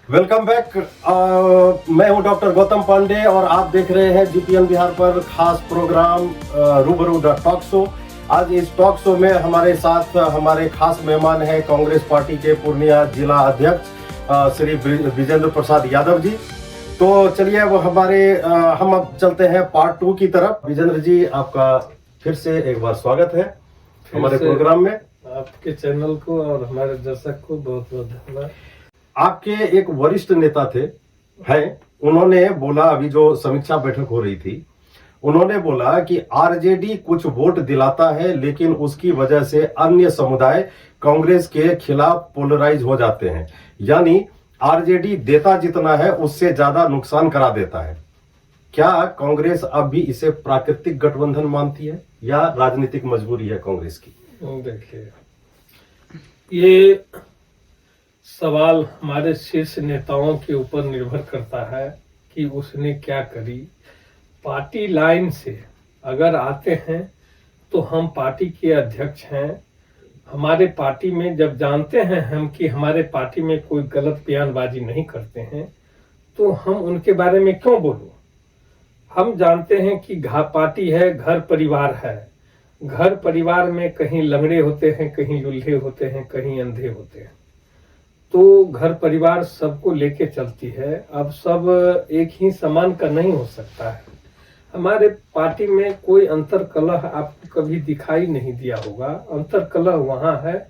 Welcome back. मैं हूं doctor Gautam Pandey और आप देख रहे हैं जीपीएन बिहार पर खास प्रोग्राम रूबरू द टॉक शो। आज इस टॉक शो में हमारे साथ हमारे खास मेहमान हैं कांग्रेस पार्टी के पूर्णिया जिला अध्यक्ष श्री विजेंद्र प्रसाद यादव जी। तो चलिए अब हम अब चलते हैं पार्ट 2 की तरफ। विजेंद्र जी, आपका फिर से एक बार स्वागत है हमारे प्रोग्राम में। आपके चैनल को और हमारे दर्शक को बहुत बहुत धन्यवाद। आपके एक वरिष्ठ नेता हैं, उन्होंने बोला, अभी जो समीक्षा बैठक हो रही थी, उन्होंने बोला कि आरजेडी कुछ वोट दिलाता है लेकिन उसकी वजह से अन्य समुदाय कांग्रेस के खिलाफ पोलराइज हो जाते हैं, यानी आरजेडी देता जितना है उससे ज्यादा नुकसान करा देता है। क्या कांग्रेस अब भी इसे प्राकृतिक गठबंधन मानती है या राजनीतिक मजबूरी है कांग्रेस की? देखिए, ये सवाल हमारे शीर्ष नेताओं के ऊपर निर्भर करता है कि उसने क्या करी। पार्टी लाइन से अगर आते हैं तो हम पार्टी के अध्यक्ष हैं। हमारे पार्टी में जब जानते हैं हम कि हमारे पार्टी में कोई गलत बयानबाजी नहीं करते हैं तो हम उनके बारे में क्यों बोलूं। हम जानते हैं कि पार्टी है, घर परिवार है। घर परिवार में कहीं लंगड़े होते हैं, कहीं लूल्हे होते हैं, कहीं अंधे होते हैं। तो घर परिवार सबको लेके चलती है। अब सब एक ही समान का नहीं हो सकता है। हमारे पार्टी में कोई अंतर कलह आपको कभी दिखाई नहीं दिया होगा। अंतर कलह वहां है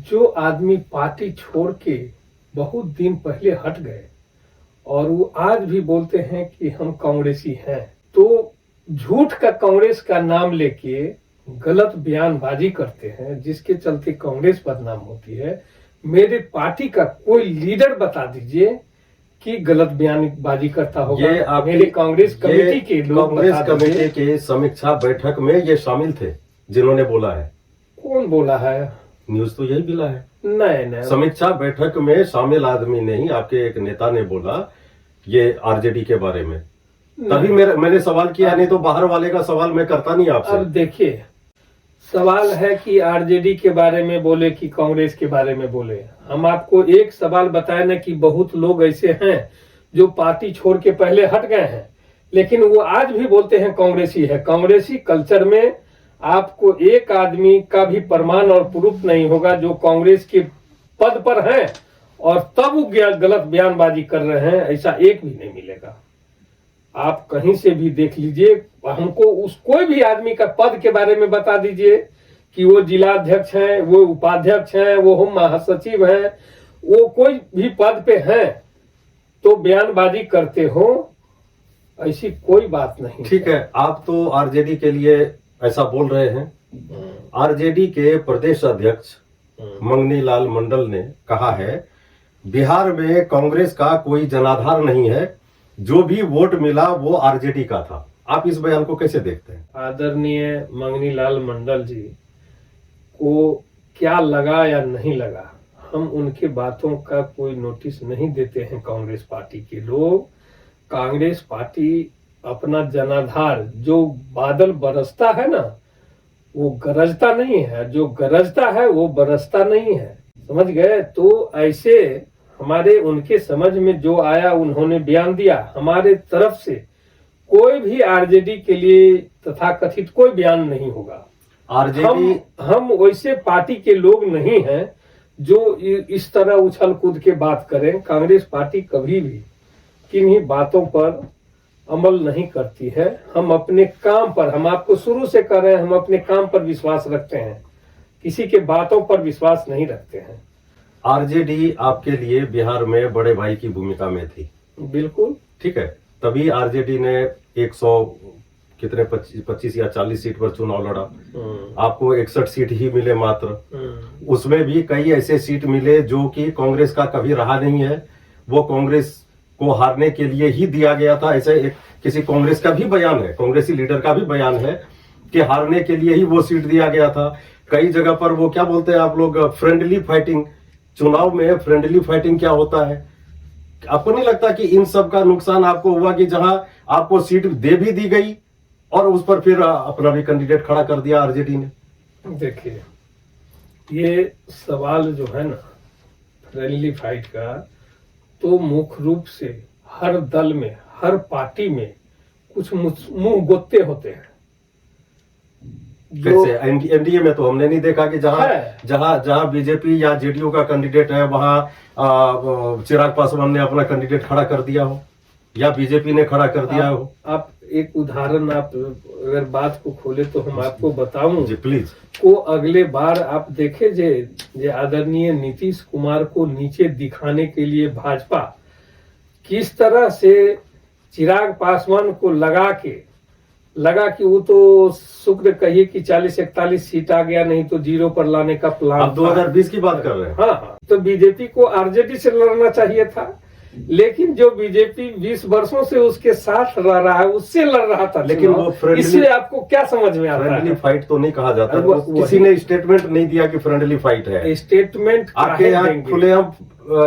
जो आदमी पार्टी छोड़ के बहुत दिन पहले हट गए और वो आज भी बोलते हैं कि हम कांग्रेसी हैं, तो झूठ का कांग्रेस का नाम लेके गलत बयानबाजी करते हैं, जिसके चलते कांग्रेस बदनाम होती है। मेरे पार्टी का कोई लीडर बता दीजिए कि गलत बयानबाजी करता होगा। ये मेरे कांग्रेस कमेटी के लोग, कांग्रेस कमेटी के समीक्षा बैठक में ये शामिल थे जिन्होंने बोला है। कौन बोला है? न्यूज तो यही मिला है। नहीं, समीक्षा बैठक में शामिल आदमी नहीं, आपके एक नेता ने बोला ये आरजेडी के बारे में। तभी मैंने सवाल किया, नहीं तो बाहर वाले का सवाल मैं करता नहीं आपसे। अब देखिए, सवाल है कि आरजेडी के बारे में बोले कि कांग्रेस के बारे में बोले। हम आपको एक सवाल बताए ना कि बहुत लोग ऐसे हैं जो पार्टी छोड़ के पहले हट गए हैं लेकिन वो आज भी बोलते हैं कांग्रेसी है। कांग्रेसी कल्चर में आपको एक आदमी का भी प्रमाण और प्रूफ नहीं होगा जो कांग्रेस के पद पर है और तब वो गलत बयानबाजी कर रहे हैं, ऐसा एक भी नहीं मिलेगा। आप कहीं से भी देख लीजिए, हमको उस कोई भी आदमी का पद के बारे में बता दीजिए कि वो जिला अध्यक्ष हैं, वो उपाध्यक्ष हैं, वो हम महासचिव हैं, वो कोई भी पद पे हैं तो बयानबाजी करते हो, ऐसी कोई बात नहीं। ठीक है, आप तो आरजेडी के लिए ऐसा बोल रहे हैं। आरजेडी के प्रदेश अध्यक्ष मंगनी लाल मंडल ने कहा है बिहार में कांग्रेस का कोई जनाधार नहीं है, जो भी वोट मिला वो आरजेडी का था। आप इस बयान को कैसे देखते हैं? आदरणीय मंगनी लाल मंडल जी को क्या लगा या नहीं लगा, हम उनके बातों का कोई नोटिस नहीं देते हैं। कांग्रेस पार्टी के लोग, कांग्रेस पार्टी अपना जनाधार, जो बादल बरसता है ना वो गरजता नहीं है, जो गरजता है वो बरसता नहीं है, समझ गए? तो ऐसे हमारे उनके समझ में जो आया उन्होंने बयान दिया। हमारे तरफ से कोई भी आरजेडी के लिए तथाकथित कोई बयान नहीं होगा। आरजेडी हम वैसे पार्टी के लोग नहीं हैं जो इस तरह उछल कूद के बात करें। कांग्रेस पार्टी कभी भी किन्हीं बातों पर अमल नहीं करती है। हम अपने काम पर, हम आपको शुरू से कर रहे हैं, हम अपने काम पर विश्वास रखते हैं, किसी के बातों पर विश्वास नहीं रखते हैं। आरजेडी आपके लिए बिहार में बड़े भाई की भूमिका में थी। बिल्कुल ठीक है, तभी आरजेडी ने 25 या 40 सीट पर चुनाव लड़ा। आपको 61 सीट ही मिले मात्र। उसमें भी कई ऐसे सीट मिले जो कि कांग्रेस का कभी रहा नहीं है, वो कांग्रेस को हारने के लिए ही दिया गया था। ऐसे एक किसी कांग्रेस का भी बयान है, कांग्रेसी लीडर का भी बयान है कि हारने के लिए ही वो सीट दिया गया था। कई जगह पर वो क्या बोलते हैं आप लोग, फ्रेंडली फाइटिंग। चुनाव में फ्रेंडली फाइटिंग क्या होता है? आपको नहीं लगता कि इन सब का नुकसान आपको हुआ कि जहां आपको सीट दे भी दी गई और उस पर फिर अपना भी कैंडिडेट खड़ा कर दिया आरजेडी ने? देखिए, ये सवाल जो है ना फ्रेंडली फाइट का, तो मुख्य रूप से हर दल में, हर पार्टी में कुछ मुंह गोते होते हैं। कैसे? एनडीए में तो हमने नहीं देखा कि जहां बीजेपी या जेडीयू का कैंडिडेट है वहां चिराग पासवान ने अपना कैंडिडेट खड़ा कर दिया हो या बीजेपी ने खड़ा कर दिया हो। आप एक उदाहरण, आप अगर बात को खोले तो हम आपको बताऊं जी प्लीज। को अगले बार आप देखे जे आदरणीय नीतीश कुमार को नीचे दिखाने के लिए भाजपा किस तरह से चिराग पासवान को लगा कि वो तो शुक्र कहिए कि 40-41 सीट आ गया, नहीं तो 0 पर लाने का प्लान। आप 2020 की बात कर रहे हैं? हाँ, तो बीजेपी को आरजेडी से लड़ना चाहिए था, लेकिन जो बीजेपी 20 वर्षों से उसके साथ रह रहा है उससे लड़ रहा था। लेकिन वो फ्रेंडली, इसलिए आपको क्या समझ में आता है? फ्रेंडली फाइट तो नहीं कहा जाता। किसी ने स्टेटमेंट नहीं दिया कि फ्रेंडली फाइट है। स्टेटमेंट आपके यहाँ खुलेआम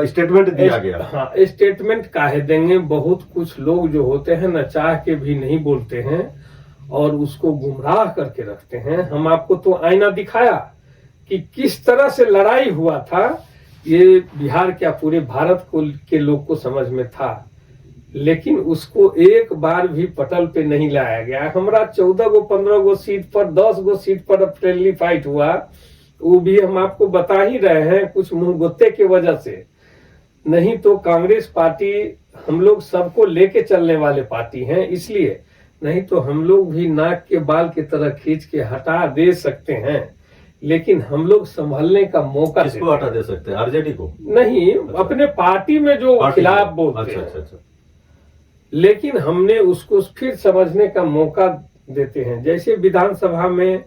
स्टेटमेंट दिया गया। हाँ, स्टेटमेंट काहे देंगे? बहुत कुछ लोग जो होते हैं न, चाह के भी नहीं बोलते हैं और उसको गुमराह करके रखते हैं। हम आपको तो आईना दिखाया कि किस तरह से लड़ाई हुआ था, ये बिहार क्या पूरे भारत को के लोग को समझ में था, लेकिन उसको एक बार भी पटल पे नहीं लाया गया। हमारा 14 गो 15 गो सीट पर 10 गो सीट पर फ्रेंडली फाइट हुआ, वो भी हम आपको बता ही रहे हैं कुछ मुंहगोते की वजह से। नहीं तो कांग्रेस पार्टी हम लोग सबको लेके चलने वाले पार्टी हैं, इसलिए नहीं तो हम लोग भी नाक के बाल की तरह खींच के हटा दे सकते हैं, लेकिन हम लोग संभलने का मौका किसको हटा दे सकते हैं? आरजेडी को नहीं, अपने पार्टी में जो खिलाफ बोलते हैं। अच्छा। लेकिन हमने उसको फिर समझने का मौका देते हैं। जैसे विधानसभा में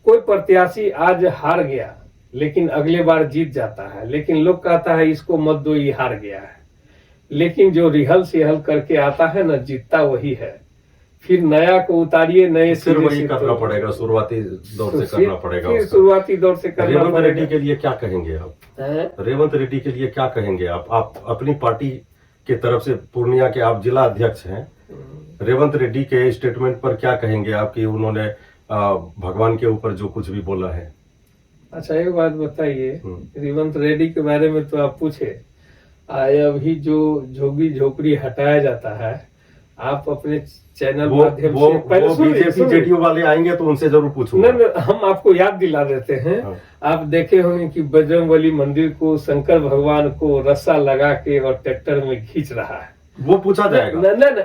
कोई प्रत्याशी आज हार गया लेकिन अगले बार जीत जाता है, लेकिन लोग कहता है इसको मत दो, ये हार गया है। लेकिन जो रिहल सेहल करके आता है ना, जीतता वही है। फिर नया को उतारिए, नए फिर वही करना पड़ेगा, शुरुआती दौर से करना पड़ेगा। फिर शुरुआती दौर से करना रेवंत पड़ेगा। रेड्डी के लिए क्या कहेंगे आप? रेवंत रेड्डी के लिए क्या कहेंगे आप अपनी पार्टी की तरफ से? पूर्णिया के आप जिला अध्यक्ष हैं, रेवंत रेड्डी के स्टेटमेंट पर क्या कहेंगे आप कि उन्होंने भगवान के ऊपर जो कुछ भी बोला है? अच्छा, एक बात बताइए, रेवंत रेड्डी के बारे में तो आप पूछे, अभी जो झोगी झोपड़ी हटाया जाता है, आप अपने चैनल माध्यम से पहले बीजेपी जेडीयू वाले आएंगे तो उनसे जरूर पूछूंगा। नहीं, हम आपको याद दिला देते हैं। हाँ। आप देखे होंगे कि बजरंगबली मंदिर को शंकर भगवान को रस्सा लगा के और ट्रैक्टर में खींच रहा है, वो पूछा जाएगा। नहीं,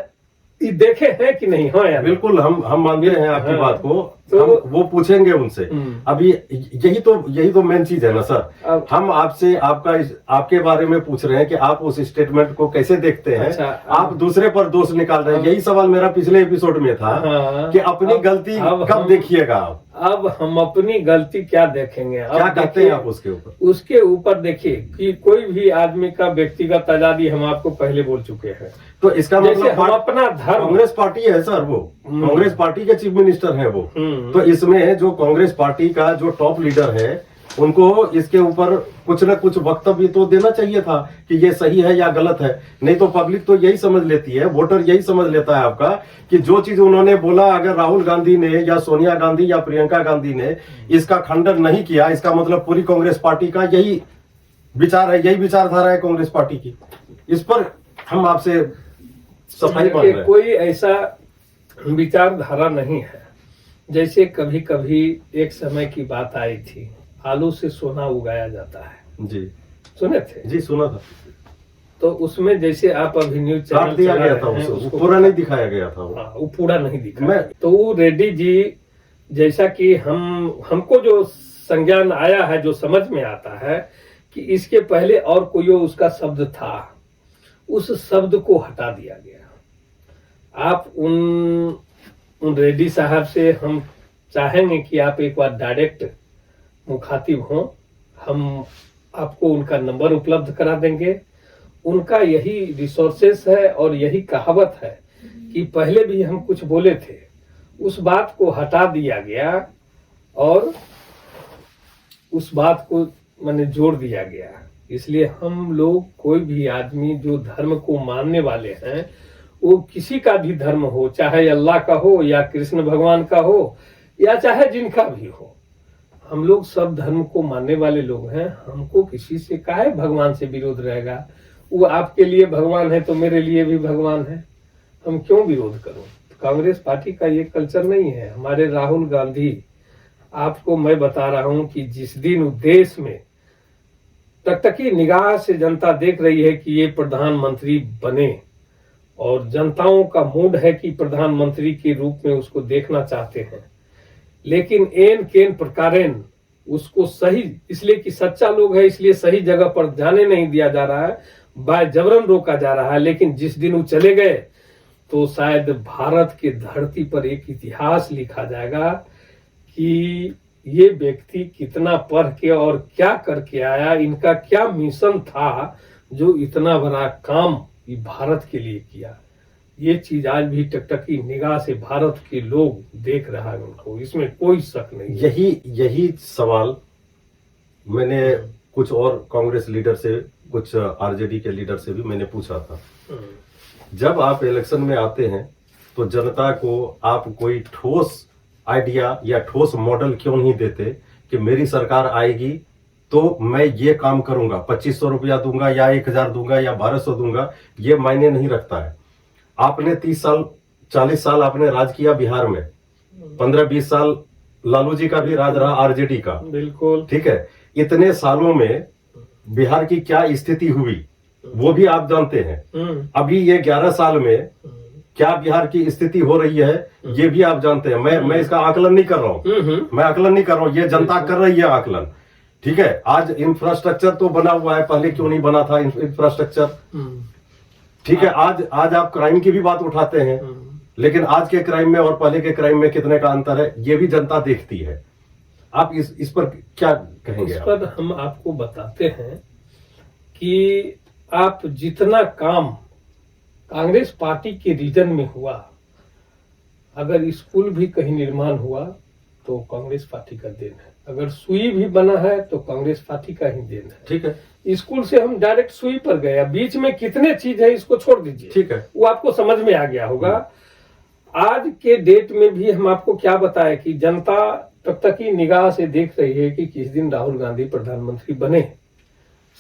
ये देखे हैं कि नहीं? हाँ यार, बिल्कुल, हम मानते हैं आपकी बात को, तो वो पूछेंगे उनसे। अभी यही तो मेन चीज है ना सर। हम आपसे आपके बारे में पूछ रहे हैं कि आप उस स्टेटमेंट को कैसे देखते हैं। अच्छा, आप दूसरे पर दोष निकाल रहे हैं। यही सवाल मेरा पिछले एपिसोड में था कि अपनी गलती कब देखिएगा आप? अब हम अपनी गलती क्या देखेंगे? क्या कहते हैं आप उसके ऊपर? उसके ऊपर देखिए कि कोई भी आदमी का व्यक्तिगत आजादी हम आपको पहले बोल चुके हैं। तो इसका मतलब हम अपना धर्म, कांग्रेस पार्टी है सर, वो कांग्रेस पार्टी के चीफ मिनिस्टर हैं वो। तो इसमें जो कांग्रेस पार्टी का जो टॉप लीडर है, उनको इसके ऊपर कुछ न कुछ वक्तव्य तो देना चाहिए था कि ये सही है या गलत है। नहीं तो पब्लिक तो यही समझ लेती है, वोटर यही समझ लेता है आपका कि जो चीज उन्होंने बोला, अगर राहुल गांधी ने या सोनिया गांधी या प्रियंका गांधी ने इसका खंडन नहीं किया, इसका मतलब पूरी कांग्रेस पार्टी का यही विचार है, यही विचारधारा है कांग्रेस पार्टी की। इस पर हम आपसे सफाई मांग रहे हैं। कोई ऐसा विचारधारा नहीं है। जैसे कभी कभी एक समय की बात आई थी, आलू से सोना उगाया जाता है। जी सुने थे? जी, सुना था। तो उसमें जैसे आप अभी न्यूज चैनल दिया गया था, उसको पूरा नहीं दिखाया गया था। वो पूरा नहीं दिखाया। तो वो रेड्डी जी, जैसा कि हमको जो संज्ञान आया है, जो समझ में आता है कि इसके पहले और कोई उसका शब्द था, उस शब्द को हटा दिया गया। आप उन रेड्डी साहब से हम चाहेंगे कि आप एक बार डायरेक्ट मुखातिब हों। हम आपको उनका नंबर उपलब्ध करा देंगे। उनका यही रिसोर्सेस है और यही कहावत है कि पहले भी हम कुछ बोले थे, उस बात को हटा दिया गया और उस बात को मैंने जोड़ दिया गया। इसलिए हम लोग, कोई भी आदमी जो धर्म को मानने वाले हैं, वो किसी का भी धर्म हो, चाहे अल्लाह का हो या कृष्ण भगवान का हो या चाहे जिनका भी हो, हम लोग सब धर्म को मानने वाले लोग हैं। हमको किसी से काहे भगवान से विरोध रहेगा? वो आपके लिए भगवान है तो मेरे लिए भी भगवान है, हम क्यों विरोध करूं? कांग्रेस पार्टी का ये कल्चर नहीं है। हमारे राहुल गांधी, आपको मैं बता रहा हूं कि जिस दिन देश में टकटकी निगाह से जनता देख रही है कि ये प्रधानमंत्री बने और जनताओं का मूड है कि प्रधानमंत्री के रूप में उसको देखना चाहते हैं, लेकिन एन केन प्रकारेण उसको सही, इसलिए कि सच्चा लोग है इसलिए सही जगह पर जाने नहीं दिया जा रहा है, बाय जबरन रोका जा रहा है। लेकिन जिस दिन वो चले गए तो शायद भारत के धरती पर एक इतिहास लिखा जाएगा कि ये व्यक्ति कितना पढ़ के और क्या करके आया, इनका क्या मिशन था जो इतना बड़ा काम ये भारत के लिए किया। ये चीज आज भी टकटकी निगाह से भारत के लोग देख रहा है उनको, इसमें कोई शक नहीं है। यही सवाल मैंने कुछ और कांग्रेस लीडर से, कुछ आरजेडी के लीडर से भी मैंने पूछा था। जब आप इलेक्शन में आते हैं तो जनता को आप कोई ठोस आइडिया या ठोस मॉडल क्यों नहीं देते कि मेरी सरकार आएगी तो मैं ये काम करूंगा, 2500 रुपया दूंगा या 1000 दूंगा या 1200 दूंगा, ये मायने नहीं रखता है। आपने 30 साल 40 साल आपने राज किया बिहार में, 15-20 साल लालू जी का भी राज रहा, आरजेडी का, बिल्कुल ठीक है। इतने सालों में बिहार की क्या स्थिति हुई वो भी आप जानते हैं। अभी ये 11 साल में क्या बिहार की स्थिति हो रही है ये भी आप जानते हैं। मैं इसका आकलन नहीं कर रहा हूँ, मैं आकलन नहीं कर रहा हूँ, ये जनता कर रही है आकलन, ठीक है। आज इंफ्रास्ट्रक्चर तो बना हुआ है, पहले क्यों नहीं बना था इंफ्रास्ट्रक्चर, ठीक है। आज आप क्राइम की भी बात उठाते हैं, लेकिन आज के क्राइम में और पहले के क्राइम में कितने का अंतर है ये भी जनता देखती है। आप इस पर क्या कहेंगे? इस पर हम आपको बताते हैं कि आप जितना काम कांग्रेस पार्टी के रीजन में हुआ, अगर स्कूल भी कहीं निर्माण हुआ तो कांग्रेस पार्टी का देन है, अगर सुई भी बना है तो कांग्रेस पार्टी का ही देन है, ठीक है। स्कूल से हम डायरेक्ट सुई पर गए, बीच में कितने चीज है इसको छोड़ दीजिए, ठीक है, वो आपको समझ में आ गया होगा। आज के डेट में भी हम आपको क्या बताएं कि जनता टकटकी निगाह से देख रही है कि किस दिन राहुल गांधी प्रधानमंत्री बने,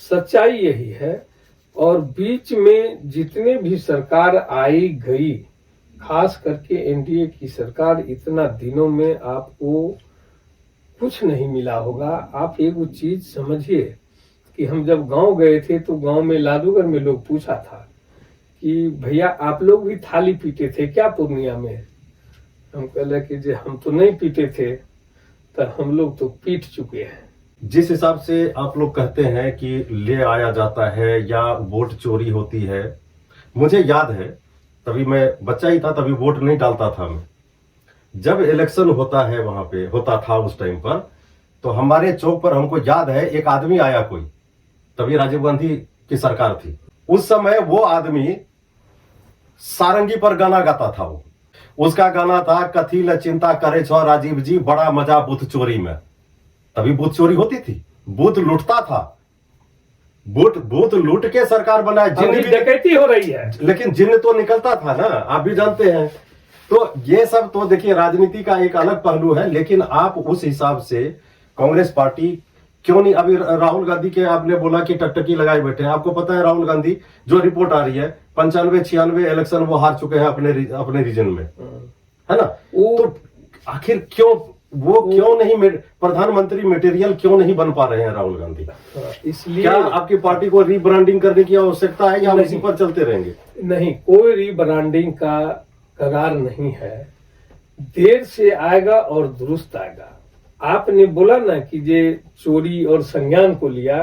सच्चाई यही है। और बीच में जितने भी सरकार आई गई, खास करके एनडीए की सरकार, इतना दिनों में आपको कुछ नहीं मिला होगा। आप एक चीज समझिए कि हम जब गांव गए थे तो गांव में लादूगर में लोग पूछा था कि भैया आप लोग भी थाली पीटे थे क्या पूर्णिया में? हम कहले कि जे हम तो नहीं पीटे थे, तो हम लोग तो पीट चुके हैं। जिस हिसाब से आप लोग कहते हैं कि ले आया जाता है या वोट चोरी होती है, मुझे याद है तभी मैं बच्चा ही था, तभी वोट नहीं डालता था मैं। जब इलेक्शन होता है वहां पे होता था उस टाइम पर, तो हमारे चौक पर हमको याद है एक आदमी आया कोई, तभी राजीव गांधी की सरकार थी उस समय, वो आदमी सारंगी पर गाना गाता था। वो उसका गाना था कथी ल चिंता करे छो राजीव जी, बड़ा मजा बूथ चोरी में। तभी बूथ चोरी होती थी, बूथ लूटता था, बूथ लूट के सरकार बनाए, जिन डकैती हो रही है, लेकिन जिन तो निकलता था ना, आप भी जानते हैं। तो ये सब तो देखिए राजनीति का एक अलग पहलू है, लेकिन आप उस हिसाब से कांग्रेस पार्टी क्यों नहीं? अभी राहुल गांधी के आपने बोला कि टकटकी लगाए बैठे हैं, आपको पता है राहुल गांधी जो रिपोर्ट आ रही है 95-96 इलेक्शन वो हार चुके हैं अपने रीजन में, है ना। तो आखिर क्यों नहीं प्रधानमंत्री मटेरियल क्यों नहीं बन पा रहे हैं राहुल गांधी? इसलिए क्या आपकी पार्टी को रीब्रांडिंग करने की आवश्यकता है या हम इसी पर चलते रहेंगे? नहीं, कोई रीब्रांडिंग का करार नहीं है, देर से आएगा और दुरुस्त आएगा। आपने बोला ना कि ये चोरी और संज्ञान को लिया,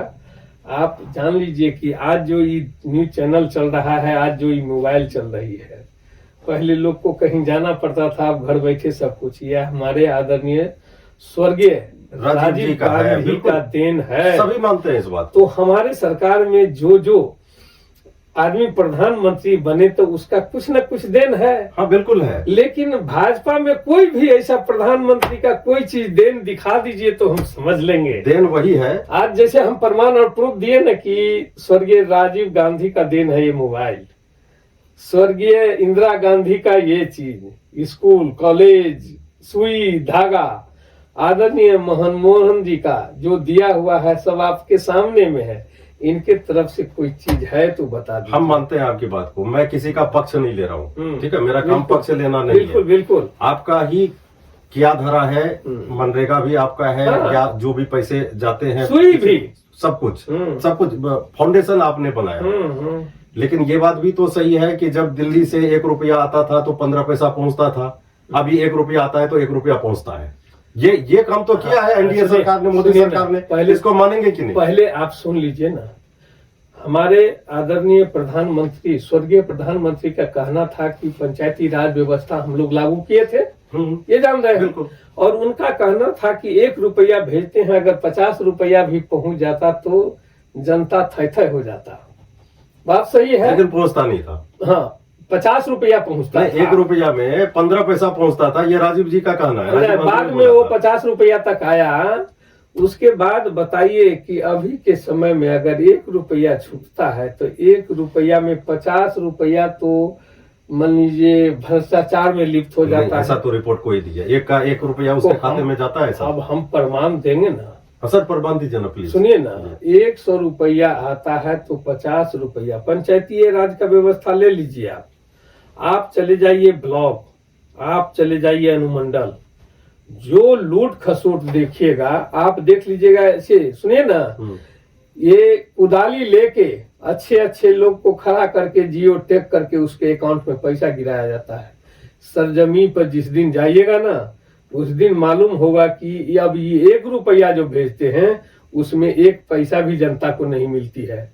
आप जान लीजिए कि आज जो ये न्यूज चैनल चल रहा है, आज जो ये मोबाइल चल रही है, पहले लोग को कहीं जाना पड़ता था, अब घर बैठे सब कुछ। यह हमारे आदरणीय स्वर्गीय राजीव गांधी का देन है, सभी मानते हैं इस बात। तो हमारे सरकार में जो आदमी प्रधानमंत्री बने तो उसका कुछ न कुछ देन है। हाँ बिल्कुल है, लेकिन भाजपा में कोई भी ऐसा प्रधानमंत्री का कोई चीज देन दिखा दीजिए तो हम समझ लेंगे देन वही है। आज जैसे हम प्रमाण और प्रूफ दिए न कि स्वर्गीय राजीव गांधी का देन है ये मोबाइल, स्वर्गीय इंदिरा गांधी का ये चीज, स्कूल कॉलेज सुई धागा, आदरणीय मनमोहन जी का जो दिया हुआ है सब आपके सामने में है। इनके तरफ से कोई चीज है तो बता दीजिए। हम मानते हैं आपकी बात को, मैं किसी का पक्ष नहीं ले रहा हूँ, ठीक है, मेरा काम बिल्कुल, पक्ष लेना नहीं बिल्कुल है। बिल्कुल आपका ही क्या धरा है, मनरेगा भी आपका है, हाँ। या जो भी पैसे जाते हैं सुई भी सब कुछ फाउंडेशन आपने बनाया। लेकिन ये बात भी तो सही है कि जब दिल्ली से 1 रुपया आता था तो 15 पैसा पहुंचता था, अभी 1 रुपया आता है तो 1 रुपया पहुंचता है। ये काम तो किया है एनडीए सरकार ने, मोदी सरकार ने, पहले इसको मानेंगे कि नहीं? पहले आप सुन लीजिए ना, हमारे आदरणीय प्रधानमंत्री, स्वर्गीय प्रधानमंत्री का कहना था कि पंचायती राज व्यवस्था हम लोग लागू किए थे, ये जान रहे हैं। बिल्कुल। और उनका कहना था कि 1 रुपया भेजते हैं, अगर 50 रुपया भी पहुंच जाता तो जनता थै हो जाता। बात सही है, लेकिन पहुंचता नहीं था। हाँ 50 रुपया पहुंचता था। 1 रुपया में 15 पैसा पहुंचता था, ये राजीव जी का कहना है। अरे बाद में वो 50 रुपया तक आया। उसके बाद बताइए कि अभी के समय में अगर 1 रुपया छूटता है तो 1 रुपया में 50 रुपया तो मान लीजिए भ्रष्टाचार में लिप्त हो जाता है। ऐसा तो रिपोर्ट कोई दी है, 1 का 1 रुपया उसके खाते में जाता है। अब हम प्रमाण देंगे ना, असर प्रमाण दीजिए ना प्लीज। सुनिए ना, 100 रुपया आता है तो 50 रुपया पंचायती राज का व्यवस्था ले लीजिए। आप चले जाइए ब्लॉक, आप चले जाइए अनुमंडल, जो लूट खसोट देखिएगा आप देख लीजिएगा। ऐसे सुनिए ना, ये कुदाली लेके अच्छे अच्छे लोग को खड़ा करके जियो टैग करके उसके अकाउंट में पैसा गिराया जाता है। सरजमी पर जिस दिन जाइएगा ना, उस दिन मालूम होगा कि अब ये 1 रुपया जो भेजते हैं उसमें 1 पैसा भी जनता को नहीं मिलती है।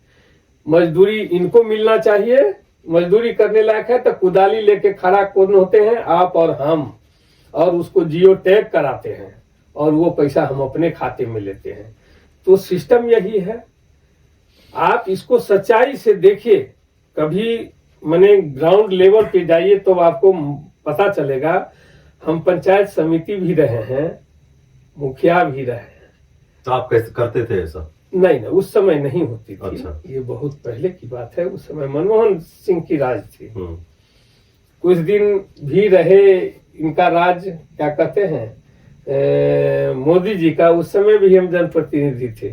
मजदूरी इनको मिलना चाहिए, मजदूरी करने लायक है तो कुदाली लेके खड़ा कौन होते हैं? आप और हम, और उसको जियो टैग कराते हैं और वो पैसा हम अपने खाते में लेते हैं। तो सिस्टम यही है। आप इसको सच्चाई से देखिए, कभी मैंने ग्राउंड लेवल पे जाइए तो आपको पता चलेगा। हम पंचायत समिति भी रहे हैं, मुखिया भी रहे हैं। तो आप कैसे करते थे ऐसा? नहीं, उस समय नहीं होती थी। अच्छा। ये बहुत पहले की बात है, उस समय मनमोहन सिंह की राज थी। कुछ दिन भी रहे इनका राज, क्या कहते हैं, मोदी जी का। उस समय भी हम जनप्रतिनिधि थे,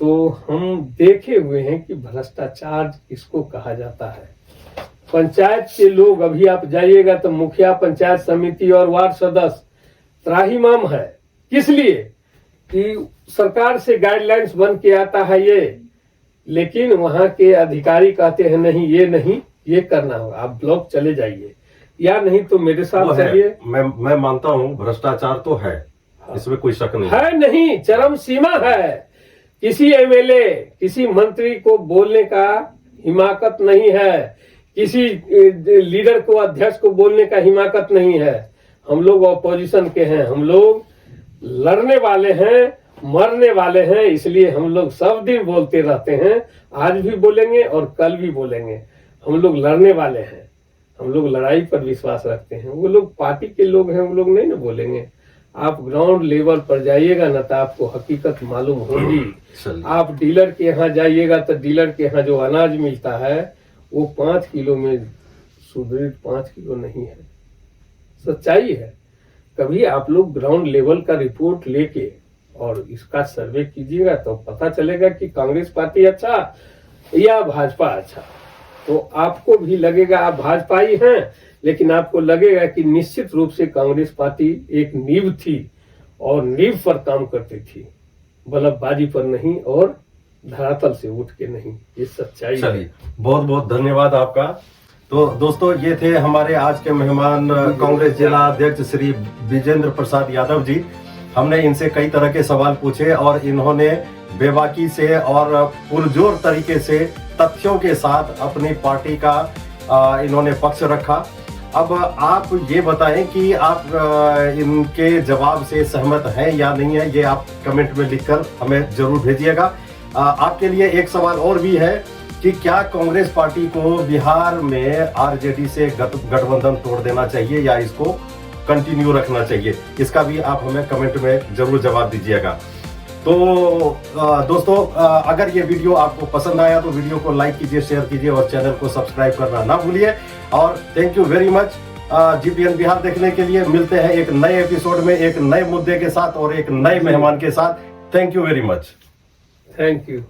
तो हम देखे हुए हैं कि भ्रष्टाचार किसको कहा जाता है। पंचायत के लोग, अभी आप जाइएगा तो मुखिया, पंचायत समिति और वार्ड सदस्य त्राहिमाम है। किस लिए? कि सरकार से गाइडलाइंस बन के आता है ये, लेकिन वहां के अधिकारी कहते हैं नहीं, ये नहीं, ये करना होगा। आप ब्लॉक चले जाइए या नहीं तो मेरे साथ चलिए। मैं मानता हूँ भ्रष्टाचार तो है, इसमें कोई शक नहीं है, नहीं, चरम सीमा है। किसी एमएलए, किसी मंत्री को बोलने का हिमाकत नहीं है, किसी लीडर को, अध्यक्ष को बोलने का हिमाकत नहीं है। हम लोग ऑपोजिशन के हैं, हम लोग लड़ने वाले हैं, मरने वाले हैं, इसलिए हम लोग सब दिन बोलते रहते हैं। आज भी बोलेंगे और कल भी बोलेंगे। हम लोग लड़ने वाले हैं, हम लोग लड़ाई पर विश्वास रखते हैं। वो लोग पार्टी के लोग हैं, वो लोग नहीं ना बोलेंगे। आप ग्राउंड लेवल पर जाइएगा ना तो आपको हकीकत मालूम होगी। आप डीलर के यहाँ जाइएगा तो डीलर के यहाँ जो अनाज मिलता है वो 5 किलो में सुदृढ़ 5 किलो नहीं है। सच्चाई है। कभी आप लोग ग्राउंड लेवल का रिपोर्ट लेके और इसका सर्वे कीजिएगा तो पता चलेगा कि कांग्रेस पार्टी अच्छा या भाजपा अच्छा। तो आपको भी लगेगा आप भाजपा ही हैं, लेकिन आपको लगेगा कि निश्चित रूप से कांग्रेस पार्टी एक नींव थी और नींव पर काम करती थी, बल्लभबाजी पर नहीं और धरातल से उठ के नहीं। ये सच्चाई है। बहुत बहुत धन्यवाद आपका। तो दोस्तों, ये थे हमारे आज के मेहमान कांग्रेस जिला अध्यक्ष श्री विजेंद्र प्रसाद यादव जी। हमने इनसे कई तरह के सवाल पूछे और इन्होंने बेबाकी से और पुरजोर तरीके से तथ्यों के साथ अपनी पार्टी का इन्होंने पक्ष रखा। अब आप ये बताएं कि आप इनके जवाब से सहमत हैं या नहीं है, ये आप कमेंट में लिखकर हमें जरूर भेजिएगा। आपके लिए एक सवाल और भी है कि क्या कांग्रेस पार्टी को बिहार में आरजेडी से गठबंधन तोड़ देना चाहिए या इसको कंटिन्यू रखना चाहिए? इसका भी आप हमें कमेंट में जरूर जवाब दीजिएगा। तो दोस्तों, अगर ये वीडियो आपको पसंद आया तो वीडियो को लाइक कीजिए, शेयर कीजिए और चैनल को सब्सक्राइब करना ना भूलिए। और thank you very much GPN Bihar देखने के लिए। मिलते हैं एक नए एपिसोड में एक नए मुद्दे के साथ और एक नए मेहमान के साथ। Thank you very much. Thank you.